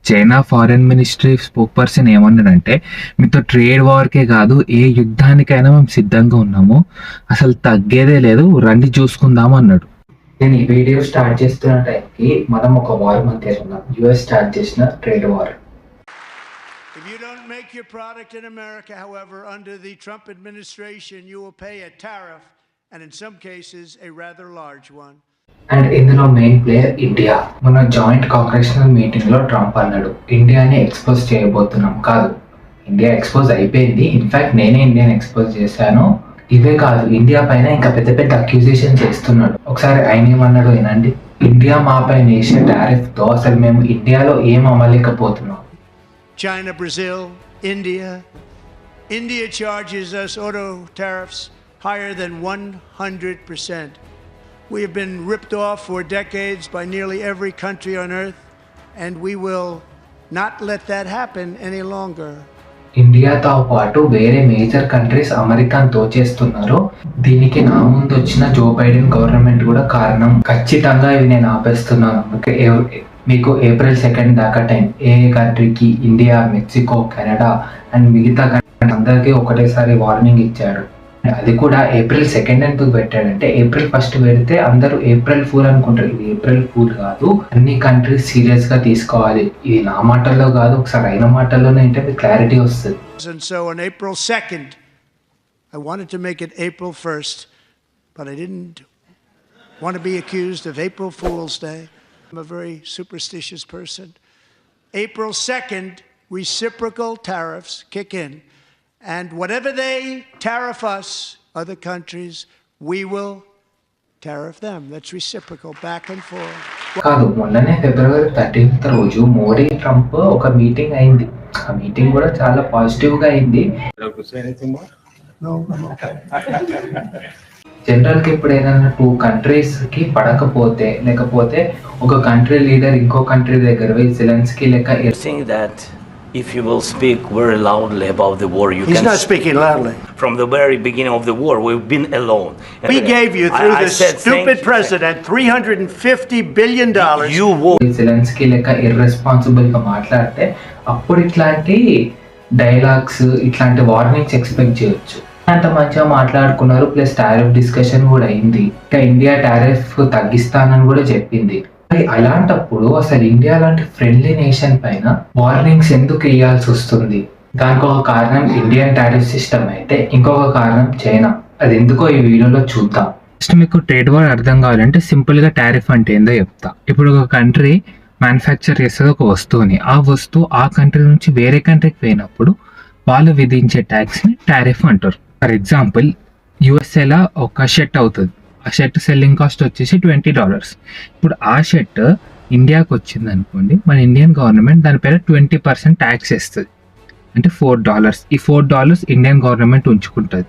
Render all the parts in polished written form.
China foreign ministry spoke person ఏమన్నాడంటే, మీతో trade వార్కే కాదు ఏ యుద్ధానికైనా మేము సిద్ధంగా ఉన్నాము, అసలు తగ్గేదే లేదు, రండి చూసుకుందాము అన్నాడు. నేను ఈ వీడియో స్టార్ట్ చేస్తున్న టైంకి మనం ఒక వార్ మధ్య ఉన్నాం, యుఎస్ స్టార్ట్ చేసిన trade war. If you don't make your product in America, however, under the Trump administration, you will pay a tariff, and in some cases, a rather large one. And ఇందులో main player India. మన joint Congressional meeting లో Trump అన్నాడు, ఇండియాని expose చేయబోతున్నాం. కాదు, India expose అయిపోయింది, in fact నేనే ఇండియాని ఎక్స్పోజ్ చేశాను. ఇవే కాదు, ఇండియా పైన ఇంకా పెద్ద పెద్ద అక్యూజేషన్ చేస్తున్నాడు. ఒకసారి ఆయన ఏమన్నాడు వినండి. ఇండియా మా పైన వేసే టారిఫ్ తో అసలు మేము ఇండియాలో ఏం అమ్మలేకపోతున్నాం. China, Brazil, India charges us auto tariffs higher than 100%. We have been ripped off for decades by nearly every country on earth, and we will not let that happen any longer. ఇండియాతో పాటు వేరే major countries అమెరికాను తోచేస్తున్నారు. దీనికి నా ముందు వచ్చిన Joe Biden government కూడా కారణం. ఖచ్చితంగా ఇవి నేను ఆపేస్తున్నాను. మీకు ఏప్రిల్ 2 దాకా టైం. ఏ కంట్రీకి, ఇండియా, మెక్సికో, కెనడా అండ్ మిగతా కంట్రీ అందరికీ ఒకటేసారి వార్నింగ్ ఇచ్చాడు. అది కూడా ఏప్రిల్ 2 ఎందుకు పెట్టాడంటే, ఏప్రిల్ 1 పెడితే అందరూ ఏప్రిల్ ఫూల్ అనుకుంటారు. ఇది ఏప్రిల్ ఫూల్ కాదు, అన్ని కంట్రీస్ సీరియస్ గా తీసుకోవాలి. ఇది నా మాటల్లో కాదు, ఒకసారి అయిన మాటల్లోనే అంటే మీకు క్లారిటీ వస్తుంది. And so on April 2nd, I wanted to make it April 1st, but I didn't want to be accused of April Fool's Day. I'm a very superstitious person. April 2nd, reciprocal tariffs kick in. And whatever they tariff us, other countries, we will tariff them. That's reciprocal, back and forth. కాదు, మొన్ననే ఫిబ్రవరి 13th రోజు Modi Trump ఒక meeting అయింది. ఆ meeting కూడా చాలా positive గా అయింది. జనరల్ కి ఇప్పుడు ఏదైనా 2 కంట్రీస్ కి పడకపోతే, లేకపోతే ఒక కంట్రీ లీడర్ ఇంకో కంట్రీ దగ్గర పోయి జెలెన్స్కీ లెక్క if you will speak very loudly about the war, you He's can. He's not speaking loudly. From the very beginning of the war, we've been alone. We gave you, through this stupid president, $350 billion. You war. Zelensky లెక్క irresponsible గా మాట్లాడితే అప్పుడు ఇట్లాంటి dialogues, ఇట్లాంటి warnings expect చేయొచ్చు. అంత మంచిగా మాట్లాడుకున్నారు, ప్లస్ టారిఫ్ డిస్కషన్ కూడా అయింది. ఇంకా ఇండియా టారిఫ్ తగ్గిస్తానని కూడా చెప్పింది. అలాంటప్పుడు అసలు ఇండియా లాంటి ఫ్రెండ్లీ నేషన్ పైన వార్నింగ్స్ ఎందుకు వేయాల్సి వస్తుంది? దానికి ఒక కారణం ఇండియన్ టారిఫ్ సిస్టమ్ అయితే, ఇంకొక కారణం చైనా. అది ఎందుకో ఈ వీడియోలో చూద్దాం. ఫస్ట్ మీకు ట్రేడ్ వార్ అర్థం కావాలంటే సింపుల్ గా టారిఫ్ అంటే ఏందో చెప్తా. ఇప్పుడు ఒక కంట్రీ మ్యానుఫ్యాక్చర్ చేసేది ఒక వస్తువుని, ఆ వస్తువు ఆ కంట్రీ నుంచి వేరే కంట్రీకి పోయినప్పుడు వాళ్ళు విధించే ట్యాక్స్ ని టారిఫ్ అంటారు. ఫర్ ఎగ్జాంపుల్, యుఎస్ఏలో ఒక షర్ట్ అవుతుంది, ఆ షర్ట్ సెల్లింగ్ కాస్ట్ వచ్చేసి $20. ఇప్పుడు ఆ షర్ట్ ఇండియాకి వచ్చింది అనుకోండి, మన ఇండియన్ గవర్నమెంట్ దానిపైన 20% ట్యాక్స్ వేస్తుంది, అంటే $4. ఈ $4 ఇండియన్ గవర్నమెంట్ ఉంచుకుంటుంది.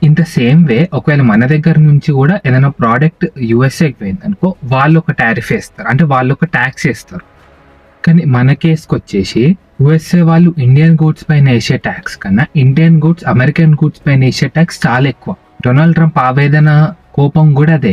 ఇన్ ద సేమ్ వే ఒకవేళ మన దగ్గర నుంచి కూడా ఏదైనా ప్రోడక్ట్ యుఎస్ఏకి పోయింది అనుకో, వాళ్ళు ఒక టారిఫ్ వేస్తారు, అంటే వాళ్ళు ఒక ట్యాక్స్ వేస్తారు. కానీ మన కేసుకి వచ్చేసి యుఎస్ఏ వాళ్ళు ఇండియన్ గూడ్స్ పైన వేసే ట్యాక్స్ కన్నా ఇండియన్ గూడ్స్ అమెరికన్ గూడ్స్ పైన వేసే ట్యాక్స్ చాలా ఎక్కువ. డొనాల్డ్ ట్రంప్ ఆవేదన, కోపం కూడా అదే.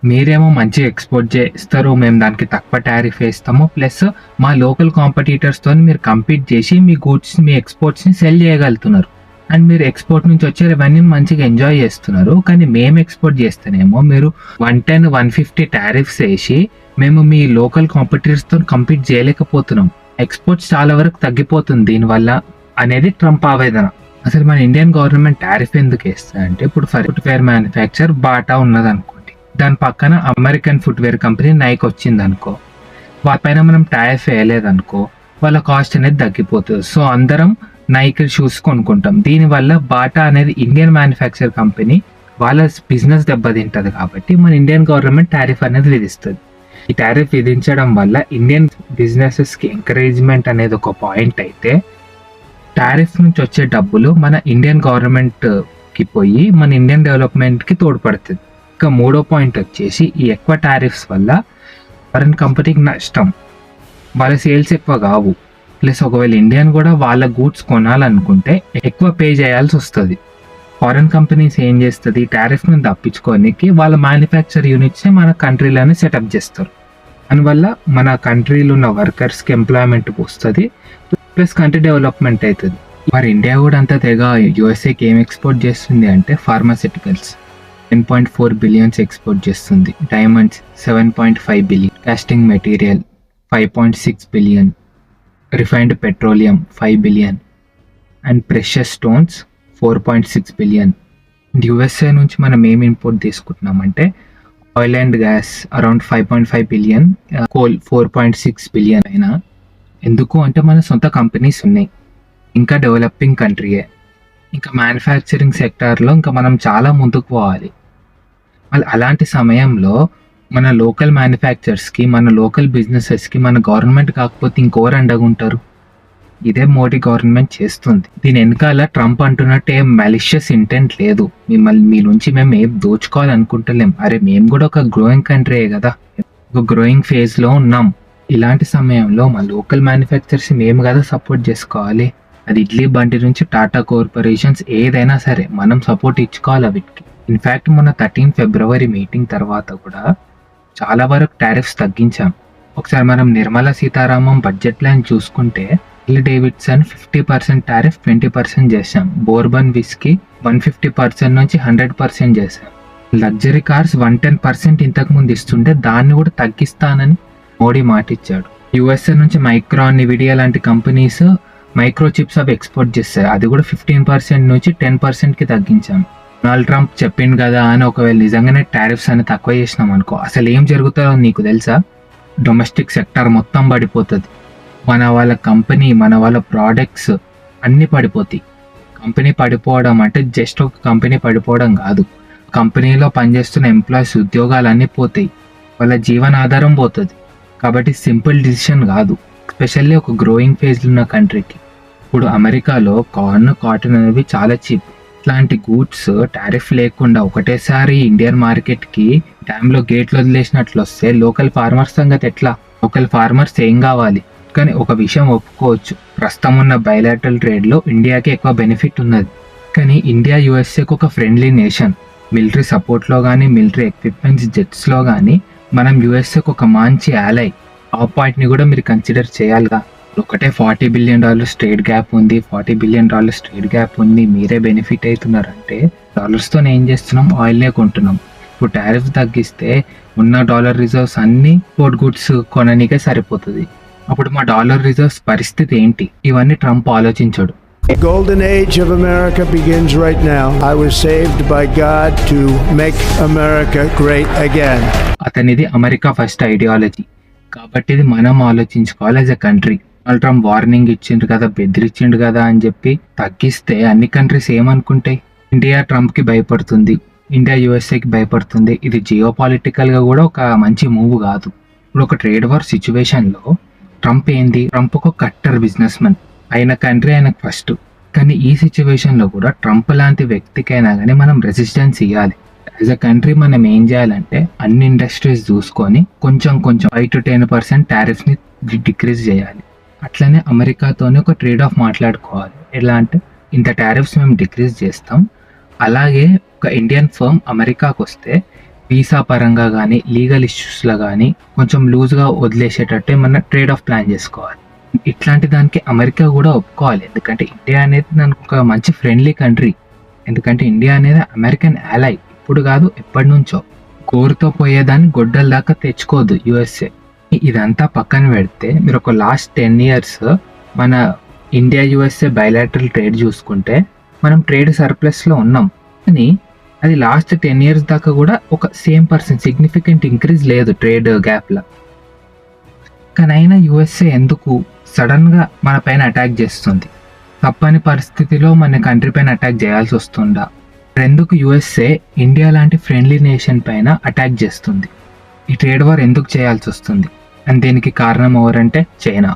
మీరేమో మంచిగా ఎక్స్పోర్ట్ చేస్తారు, మేము దానికి తక్కువ టారిఫ్ వేస్తాము, ప్లస్ మా లోకల్ కాంపిటీటర్స్తో మీరు కంపీట్ చేసి మీ గూడ్స్, మీ ఎక్స్పోర్ట్స్ని సెల్ చేయగలుగుతున్నారు, అండ్ మీరు ఎక్స్పోర్ట్ నుంచి వచ్చే రెవెన్యూని మంచిగా ఎంజాయ్ చేస్తున్నారు. కానీ మేము ఎక్స్పోర్ట్ చేస్తేనేమో మీరు 110, 150 టారిఫ్స్ వేసి మేము మీ లోకల్ కాంపిటీటర్స్తో కంపీట్ చేయలేకపోతున్నాం, ఎక్స్పోర్ట్స్ చాలా వరకు తగ్గిపోతుంది దీనివల్ల అనేది ట్రంప్ ఆవేదన. అసలు మన ఇండియన్ గవర్నమెంట్ టారిఫ్ ఎందుకు వేస్తుంది అంటే, ఇప్పుడు ఫుట్వేర్ మ్యానుఫ్యాక్చర్ బాటా ఉన్నది అనుకోండి, దాని పక్కన అమెరికన్ ఫుట్వేర్ కంపెనీ నైక్ వచ్చింది అనుకో, వాటిపైన మనం టారిఫ్ వేయలేదనుకో వాళ్ళ కాస్ట్ అనేది తగ్గిపోతుంది. సో అందరం నైక్ షూస్ కొనుక్కుంటాం. దీనివల్ల బాటా అనేది ఇండియన్ మ్యానుఫ్యాక్చర్ కంపెనీ, వాళ్ళ బిజినెస్ దెబ్బతింటది. కాబట్టి మన ఇండియన్ గవర్నమెంట్ టారిఫ్ అనేది విధిస్తుంది. ఈ టారిఫ్ విధించడం వల్ల ఇండియన్ బిజినెసెస్కి ఎంకరేజ్మెంట్ అనేది ఒక పాయింట్ అయితే, టారిఫ్ నుంచి వచ్చే డబ్బులు మన ఇండియన్ గవర్నమెంట్కి పోయి మన ఇండియన్ డెవలప్మెంట్కి తోడ్పడుతుంది. ఇంకా 3వ పాయింట్ వచ్చేసి, ఈ ఎక్కువ టారిఫ్స్ వల్ల ఫారెన్ కంపెనీకి నష్టం, వాళ్ళ సేల్స్ ఎక్కువ కావు. ప్లస్ ఒకవేళ ఇండియన్ కూడా వాళ్ళ గూడ్స్ కొనాలనుకుంటే ఎక్కువ పే చేయాల్సి వస్తుంది. ఫారెన్ కంపెనీస్ ఏం చేస్తుంది, టారిఫ్ ను తప్పించుకోనికి వాళ్ళ మ్యానుఫ్యాక్చర్ యూనిట్స్ మన కంట్రీలోనే సెటప్ చేస్తారు. దానివల్ల మన కంట్రీలో ఉన్న వర్కర్స్కి ఎంప్లాయ్మెంట్ వస్తుంది, ప్లస్ కంట్రీ డెవలప్మెంట్ అవుతుంది. మరి ఇండియా కూడా అంతా తెగ యూఎస్ఏకి ఏం ఎక్స్పోర్ట్ చేస్తుంది అంటే ఫార్మాసిటికల్స్ 10.4 బిలియన్స్ ఎక్స్పోర్ట్ చేస్తుంది, diamonds 7.5 billion, casting material 5.6 billion, refined petroleum 5 billion and precious stones 4.6 billion. USA నుంచి మనం ఏం ఇంపోర్ట్ తీసుకుంటున్నామంటే oil and gas around 5.5 billion, coal 4.6 billion. అయినా ఎందుకు అంటే మన సొంత కంపెనీస్ ఉన్నాయి, ఇంకా డెవలపింగ్ కంట్రీయే, ఇంకా మ్యానుఫ్యాక్చరింగ్ సెక్టార్లో ఇంకా మనం చాలా ముందుకు పోవాలి. మళ్ళీ అలాంటి సమయంలో మన లోకల్ మ్యానుఫ్యాక్చర్స్కి, మన లోకల్ బిజినెసెస్కి మన గవర్నమెంట్ కాకపోతే ఇంకోరు అండగుంటారు. ఇదే మోడీ గవర్నమెంట్ చేస్తుంది. దీని వెనకాల ట్రంప్ అంటున్నట్టు ఏం మాలిషియస్ ఇంటెంట్ లేదు, మిమ్మల్ని మీ నుంచి మేము ఏం దోచుకోవాలనుకుంటలేం. అరే మేము కూడా ఒక గ్రోయింగ్ కంట్రీయే కదా, ఒక గ్రోయింగ్ ఫేజ్లో ఉన్నాం. ఇలాంటి సమయంలో మా లోకల్ మ్యానుఫ్యాక్చర్స్ మేము కదా సపోర్ట్ చేసుకోవాలి. అది ఇడ్లీ బండి నుంచి టాటా కార్పొరేషన్స్ ఏదైనా సరే మనం సపోర్ట్ ఇచ్చుకోవాలి వీటికి. ఇన్ఫ్యాక్ట్ మొన్న 13 ఫిబ్రవరి మీటింగ్ తర్వాత కూడా చాలా వరకు టారిఫ్స్ తగ్గించాం. ఒకసారి మనం నిర్మలా సీతారామన్ బడ్జెట్ ప్లాన్ చూసుకుంటే డేవిడ్సన్ 50% టారిఫ్ 20% చేశాం, బోర్బన్ విస్కీ 150% నుంచి 100% చేశాం, లగ్జరీ కార్స్ 110% ఇంతకు ముందు ఇస్తుంటే దాన్ని కూడా తగ్గిస్తానని మోడీ మాట ఇచ్చాడు. యుఎస్ఏ నుంచి మైక్రాన్, నివిడియా లాంటి కంపెనీస్ మైక్రో చిప్స్ అవి ఎక్స్పోర్ట్ చేస్తాయి, అది కూడా 15% నుంచి 10%కి తగ్గించాం. డొనాల్డ్ ట్రంప్ చెప్పిండు కదా అని ఒకవేళ నిజంగానే టారిఫ్స్ అని తక్కువ చేసినాం అనుకో, అసలు ఏం జరుగుతుందో నీకు తెలుసా? డొమెస్టిక్ సెక్టార్ మొత్తం పడిపోతుంది, మన వాళ్ళ కంపెనీ, మన వాళ్ళ ప్రోడక్ట్స్ అన్నీ పడిపోతాయి. కంపెనీ పడిపోవడం అంటే జస్ట్ ఒక కంపెనీ పడిపోవడం కాదు, కంపెనీలో పనిచేస్తున్న ఎంప్లాయీస్ ఉద్యోగాలన్నీ పోతాయి, వాళ్ళ జీవనాధారం పోతుంది. కాబట్టి సింపుల్ డిసిషన్ కాదు, ఎస్పెషల్లీ ఒక గ్రోయింగ్ ఫేజ్లో ఉన్న కంట్రీకి. ఇప్పుడు అమెరికాలో కార్న్, కాటన్ అనేవి చాలా చీప్. ఇట్లాంటి గూడ్స్ టారిఫ్ లేకుండా ఒకటేసారి ఇండియన్ మార్కెట్కి డ్యామ్లో గేట్లు వదిలేసినట్లు వస్తే లోకల్ ఫార్మర్స్ సంగతి ఎట్లా? లోకల్ ఫార్మర్స్ ఏం కావాలి? కానీ ఒక విషయం ఒప్పుకోవచ్చు, ప్రస్తుతం ఉన్న బైలాటరల్ ట్రేడ్లో ఇండియాకి ఎక్కువ బెనిఫిట్ ఉన్నది. కానీ ఇండియా యుఎస్ఏకి ఒక ఫ్రెండ్లీ నేషన్. మిలిటరీ సపోర్ట్లో కానీ, మిలిటరీ ఎక్విప్మెంట్స్, జెట్స్లో కానీ మనం యుఎస్ఏకి ఒక మంచి యాలై. ఆ పాయింట్ని కూడా మీరు కన్సిడర్ చేయాలిగా. ఒకటే $40 బిలియన్ ట్రేడ్ గ్యాప్ ఉంది, $40 బిలియన్ ట్రేడ్ గ్యాప్ ఉంది, మీరే బెనిఫిట్ అవుతున్నారంటే డాలర్స్తో ఏం చేస్తున్నాం? ఆయిల్నే కొంటున్నాం. ఇప్పుడు టారిఫ్ తగ్గిస్తే ఉన్న డాలర్ రిజర్వ్స్ అన్నీ పోర్ట్ గుడ్స్ కొననీకే సరిపోతుంది. అప్పుడు మా డాలర్ రిజర్వ్స్ పరిస్థితి ఏంటి? ఇవన్నీ ట్రంప్ ఆలోచించాడు. The golden age of America begins right now. I was saved by God to make America great again. అతనిది అమెరికా ఫస్ట్ ఐడియాలజీ, కాబట్టి ఇది మనం ఆలోచించుకోవాలి as a country. Donald Trump warning ఇచ్చిండు కదా, బెదిరించిండు కదా అని చెప్పి తగ్గిస్తే అన్ని కంట్రీస్ ఏమనుకుంటాయి? ఇండియా ట్రంప్కి భయపడుతుంది, ఇండియా యుఎస్ఏకి భయపడుతుంది. ఇది జియో పాలిటికల్గా కూడా ఒక మంచి మూవ్ కాదు. ఇప్పుడు ఒక ట్రేడ్ వార్ సిచ్యువేషన్లో ట్రంప్ ఏంది? ట్రంప్ ఒక కట్టర్ బిజినెస్ మ్యాన్, ఆయన కంట్రీ ఆయనకు ఫస్ట్. కానీ ఈ సిచ్యువేషన్లో కూడా ట్రంప్ లాంటి వ్యక్తికైనా కానీ మనం రెసిస్టెన్స్ ఇవ్వాలి. యాజ్ అ కంట్రీ మనం ఏం చేయాలంటే అన్ని ఇండస్ట్రీస్ చూసుకొని కొంచెం 5 to 10% టారిఫ్ని డిక్రీజ్ చేయాలి. అట్లనే అమెరికాతోనే ఒక ట్రేడ్ ఆఫ్ మాట్లాడుకోవాలి. ఎలా అంటే ఇంత టారిఫ్స్ మేము డిక్రీజ్ చేస్తాం, అలాగే ఒక ఇండియన్ ఫర్మ్ అమెరికాకు వస్తే వీసా పరంగా కానీ, లీగల్ ఇష్యూస్లో కానీ కొంచెం లూజ్గా వదిలేసేటట్టు ఏమన్నా ట్రేడ్ ఆఫ్ ప్లాన్ చేసుకోవాలి. ఇట్లాంటి దానికి అమెరికా కూడా ఒప్పుకోవాలి, ఎందుకంటే ఇండియా అనేది దానికి ఒక మంచి ఫ్రెండ్లీ కంట్రీ. ఎందుకంటే ఇండియా అనేది అమెరికన్ యాలై, ఇప్పుడు కాదు ఎప్పటి నుంచో. కోరుతో పోయేదాన్ని గొడ్డల దాకా తెచ్చుకోవద్దు యుఎస్ఏ. ఇదంతా పక్కన పెడితే మీరు ఒక లాస్ట్ 10 years మన ఇండియా యుఎస్ఏ బైలాటరల్ ట్రేడ్ చూసుకుంటే మనం ట్రేడ్ సర్ప్లస్లో ఉన్నాం. కానీ అది లాస్ట్ 10 years దాకా కూడా ఒక సేమ్ సిగ్నిఫికెంట్ ఇంక్రీజ్ లేదు ట్రేడ్ గ్యాప్లో. కానీ అయినా యుఎస్ఏ ఎందుకు సడన్గా మన పైన అటాక్ చేస్తుంది? తప్పని పరిస్థితిలో మన కంట్రీ పైన అటాక్ చేయాల్సి వస్తుందా? ఎందుకు యుఎస్ఏ ఇండియా లాంటి ఫ్రెండ్లీ నేషన్ పైన అటాక్ చేస్తుంది? ఈ ట్రేడ్ వార్ ఎందుకు చేయాల్సి వస్తుంది? అండ్ దీనికి కారణం ఎవరంటే China.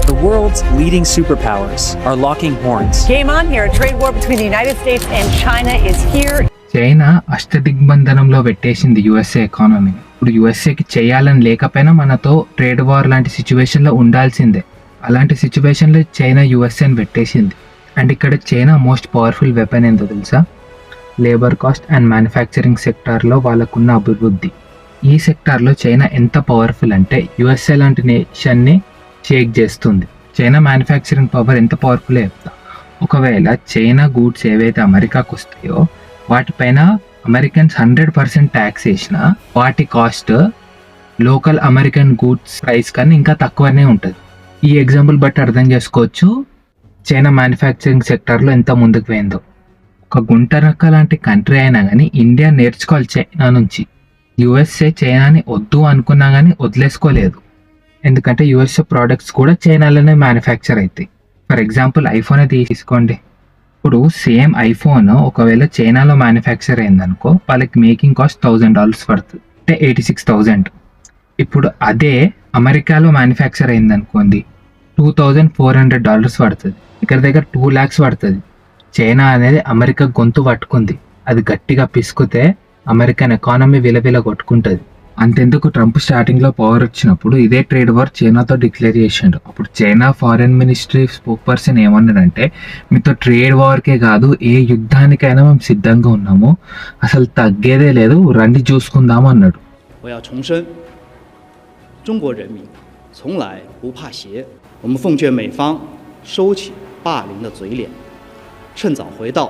The world's leading superpowers are locking horns. Game on here. A trade war between the United States and China is here. China అష్టదిగ్బంధనంలో పెట్టేసింది యుఎస్ఏ ఎకానమీని. ఇప్పుడు యుఎస్ఏకి చేయాలని లేకపోయినా మనతో ట్రేడ్ వార్ లాంటి సిచ్యువేషన్లో ఉండాల్సిందే. అలాంటి సిచ్యువేషన్లో చైనా యుఎస్ఏని పెట్టేసింది. అండ్ ఇక్కడ చైనా మోస్ట్ పవర్ఫుల్ వెపన్ ఏందో తెలుసా? లేబర్ కాస్ట్ అండ్ మ్యానుఫ్యాక్చరింగ్ సెక్టార్లో వాళ్ళకున్న అభివృద్ధి. ఈ సెక్టార్లో చైనా ఎంత పవర్ఫుల్ అంటే యుఎస్ఏ లాంటి నేషన్ని షేక్ చేస్తుంది. చైనా మ్యానుఫ్యాక్చరింగ్ పవర్ ఎంత పవర్ఫుల్ చెప్తా. ఒకవేళ చైనా గూడ్స్ ఏవైతే అమెరికాకు వస్తాయో వాటిపైన అమెరికన్స్ 100% ట్యాక్స్ వేసినా వాటి cost local American goods price కన్నా ఇంకా తక్కువనే ఉంటుంది. ఈ ఎగ్జాంపుల్ బట్టి అర్థం చేసుకోవచ్చు చైనా మ్యానుఫ్యాక్చరింగ్ సెక్టార్లో ఎంత ముందుకు పోయిందో. ఒక గుంటనక్క లాంటి కంట్రీ అయినా కానీ ఇండియా నేర్చుకోవాలి చైనా నుంచి. యుఎస్ఏ చైనాని వద్దు అనుకున్నా కానీ వదిలేసుకోలేదు, ఎందుకంటే యుఎస్ఏ ప్రోడక్ట్స్ కూడా చైనాలోనే మ్యానుఫ్యాక్చర్ అవుతాయి. ఫర్ ఎగ్జాంపుల్ ఐఫోనే తీసుకోండి. ఇప్పుడు సేమ్ ఐఫోన్ ఒకవేళ చైనాలో మ్యానుఫ్యాక్చర్ అయిందనుకో వాళ్ళకి మేకింగ్ కాస్ట్ $1,000 పడుతుంది, అంటే 86,000. ఇప్పుడు అదే అమెరికాలో మ్యానుఫ్యాక్చర్ అయిందనుకోండి $2,400 పడుతుంది, ఇక్కడ దగ్గర 2 lakhs పడుతుంది. చైనా అనేది అమెరికా గొంతు పట్టుకుంది, అది గట్టిగా పిసుకుతే అమెరికన్ ఎకానమీ విలవిల కొట్టుకుంటుంది. అంతెందుకు ట్రంప్ స్టార్టింగ్లో పవర్ వచ్చినప్పుడు ఇదే ట్రేడ్ వార్ చైనాతో డిక్లేర్ చేసిండు. అప్పుడు China foreign ministry spoke person ఏమన్నాడంటే మీతో ట్రేడ్ వార్కే కాదు ఏ యుద్ధానికైనా మేము సిద్ధంగా ఉన్నాము, అసలు తగ్గేదే లేదు, రండి చూసుకుందాము అన్నాడు. 我要重申，中国人民从来不怕邪。我们奉劝美方收起霸凌的嘴脸，趁早回到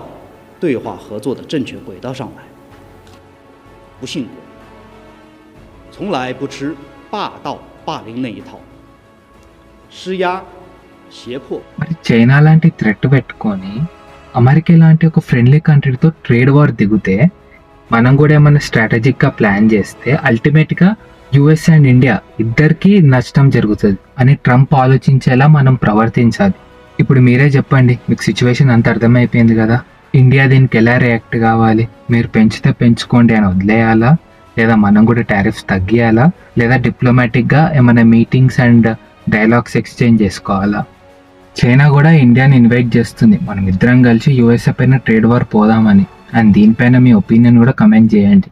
对话合作的正确轨道上来。不信国，从来不吃霸道霸凌那一套，施压、胁迫。 మరి చైనా లాంటి థ్రెట్ పెట్టుకొని అమెరికా లాంటి ఒక ఫ్రెండ్లీ కంట్రీతో ట్రేడ్ వార్ దిగితే మనం కూడా ఏమైనా స్ట్రాటజిక్గా ప్లాన్ చేస్తే అల్టిమేట్గా యుఎస్ అండ్ ఇండియా ఇద్దరికీ నష్టం జరుగుతుంది అని ట్రంప్ ఆలోచించేలా మనం ప్రవర్తించాలి. ఇప్పుడు మీరే చెప్పండి, మీకు సిచ్యువేషన్ అంత అర్థమైపోయింది కదా. ఇండియా దీనికి ఎలా రియాక్ట్ కావాలి? మీరు పెంచితే పెంచుకోండి అని వదిలేయాలా, లేదా మనం కూడా టారిఫ్స్ తగ్గియాలా, లేదా డిప్లొమాటిక్గా ఏమైనా మీటింగ్స్ అండ్ డైలాగ్స్ ఎక్స్చేంజ్ చేసుకోవాలా? చైనా కూడా ఇండియాని ఇన్వైట్ చేస్తుంది మనం ఇద్దరం కలిసి యుఎస్ఏ పైన ట్రేడ్ వార్ పోదామని. అండ్ దీనిపైన మీ ఒపీనియన్ కూడా కమెంట్ చేయండి.